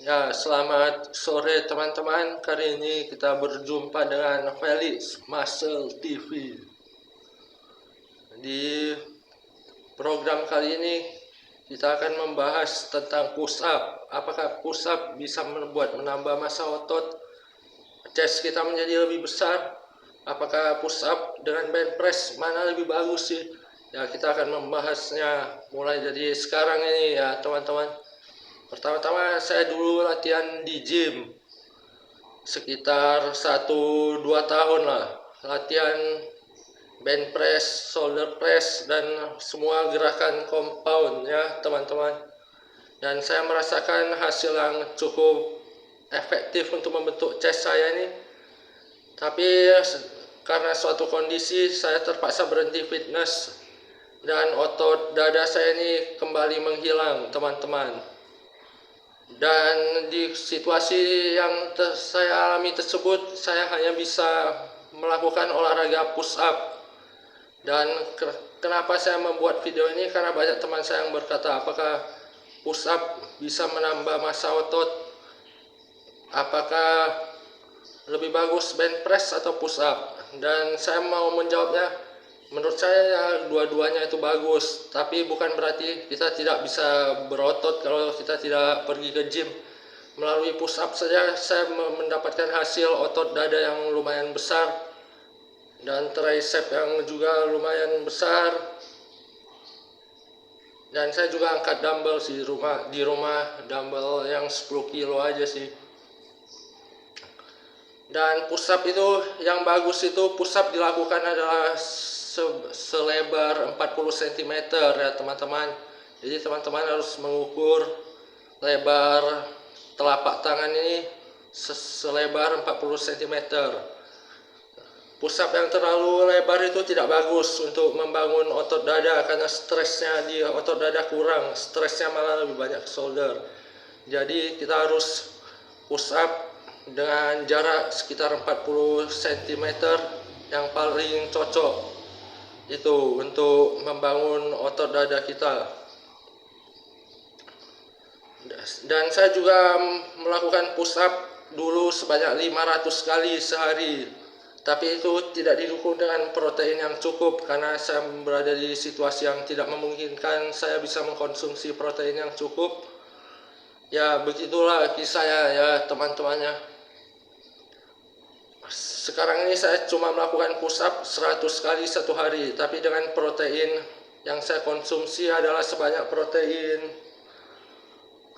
Ya, selamat sore teman-teman. Kali ini kita berjumpa dengan Felix Muscle TV. Di program kali ini kita akan membahas tentang push up. Apakah push up bisa menambah massa otot chest kita menjadi lebih besar? Apakah push up dengan bench press mana lebih bagus sih? Ya, kita akan membahasnya mulai dari sekarang ini ya teman-teman. Pertama-tama saya dulu latihan di gym sekitar 1-2 tahun lah, latihan bench press, shoulder press, dan semua gerakan compound ya teman-teman. Dan saya merasakan hasil yang cukup efektif untuk membentuk chest saya ini. Tapi karena suatu kondisi saya terpaksa berhenti fitness dan otot dada saya ini kembali menghilang teman-teman. Dan di situasi yang saya alami tersebut, saya hanya bisa melakukan olahraga push up. Dan kenapa saya membuat video ini? Karena banyak teman saya yang berkata, apakah push up bisa menambah massa otot? Apakah lebih bagus bench press atau push up? Dan saya mau menjawabnya, menurut saya ya dua-duanya itu bagus, tapi bukan berarti kita tidak bisa berotot kalau kita tidak pergi ke gym. Melalui push up saja saya mendapatkan hasil otot dada yang lumayan besar dan tricep yang juga lumayan besar. Dan saya juga angkat dumbbell di rumah dumbbell yang 10 kilo aja sih. Dan push up itu yang bagus itu push up dilakukan adalah selebar 40 cm ya teman-teman. Jadi teman-teman harus mengukur lebar telapak tangan ini selebar 40 cm. Push up yang terlalu lebar itu tidak bagus untuk membangun otot dada karena stresnya di otot dada kurang, stresnya malah lebih banyak ke shoulder. Jadi kita harus push up dengan jarak sekitar 40 cm yang paling cocok itu untuk membangun otot dada kita. Dan saya juga melakukan push up dulu sebanyak 500 kali sehari, tapi itu tidak didukung dengan protein yang cukup karena saya berada di situasi yang tidak memungkinkan saya bisa mengkonsumsi protein yang cukup. Ya begitulah kisahnya ya teman-temannya. Sekarang ini saya cuma melakukan push up 100 kali satu hari, tapi dengan protein yang saya konsumsi adalah sebanyak protein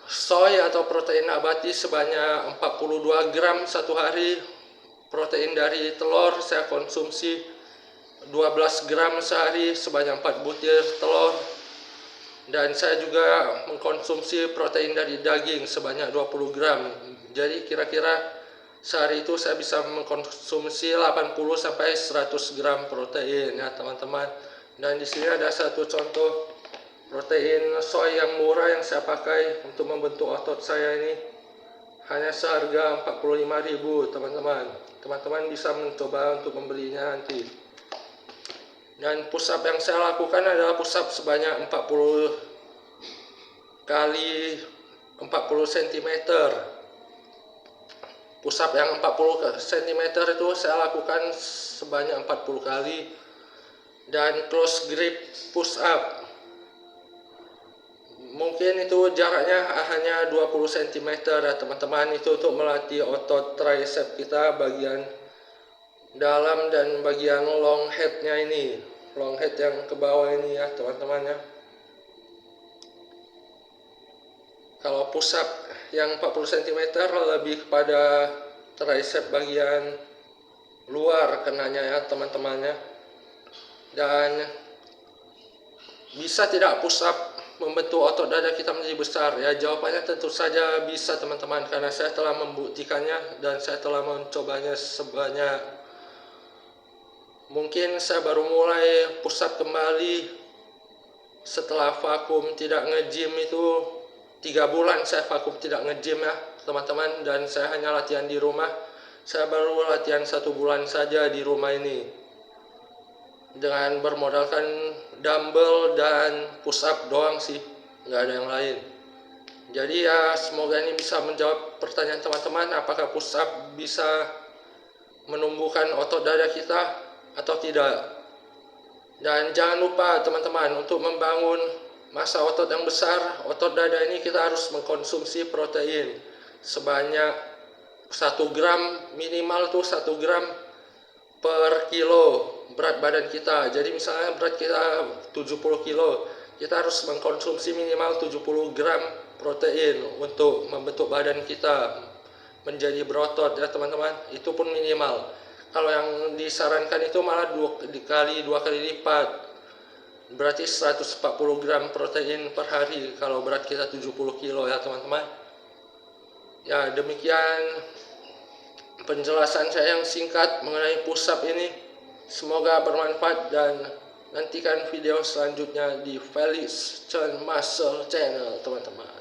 soy atau protein nabati sebanyak 42 gram satu hari. Protein dari telur saya konsumsi 12 gram sehari sebanyak 4 butir telur. Dan saya juga mengkonsumsi protein dari daging sebanyak 20 gram. Jadi kira-kira sehari itu saya bisa mengkonsumsi 80 sampai 100 gram protein ya teman-teman. Dan di sini ada satu contoh protein soy yang murah yang saya pakai untuk membentuk otot saya ini. Hanya seharga 45.000 teman-teman. Teman-teman bisa mencoba untuk membelinya nanti. Dan push up yang saya lakukan adalah push up sebanyak 40 kali 40 cm. Push up yang 40 cm itu saya lakukan sebanyak 40 kali. Dan close grip push up, mungkin itu jaraknya hanya 20 cm ya teman-teman. Itu untuk melatih otot tricep kita bagian dalam dan bagian long headnya ini, long head yang ke bawah ini ya teman-teman ya. Kalau push up yang 40 cm lebih kepada tricep bagian luar kenanya ya teman-temannya. Dan bisa tidak push up membentuk otot dada kita menjadi besar? Ya jawabannya tentu saja bisa teman-teman, karena saya telah membuktikannya dan saya telah mencobanya sebanyak, mungkin saya baru mulai push up kembali setelah vakum tidak nge-gym itu 3 bulan saya vakum tidak nge-gym ya teman-teman. Dan saya hanya latihan di rumah. Saya baru latihan 1 bulan saja di rumah ini dengan bermodalkan dumbbell dan push up doang sih, nggak ada yang lain. Jadi ya semoga ini bisa menjawab pertanyaan teman-teman, apakah push up bisa menumbuhkan otot dada kita atau tidak. Dan jangan lupa teman-teman, untuk membangun massa otot yang besar, otot dada ini kita harus mengkonsumsi protein sebanyak 1 gram, minimal tuh 1 gram per kilo berat badan kita. Jadi misalnya berat kita 70 kilo, kita harus mengkonsumsi minimal 70 gram protein untuk membentuk badan kita menjadi berotot ya teman-teman. Itu pun minimal. Kalau yang disarankan itu malah dua kali lipat, berarti 140 gram protein per hari kalau berat kita 70 kilo ya teman-teman. Ya demikian penjelasan saya yang singkat mengenai push up ini. Semoga bermanfaat dan nantikan video selanjutnya di Felix Chen Muscle Channel teman-teman.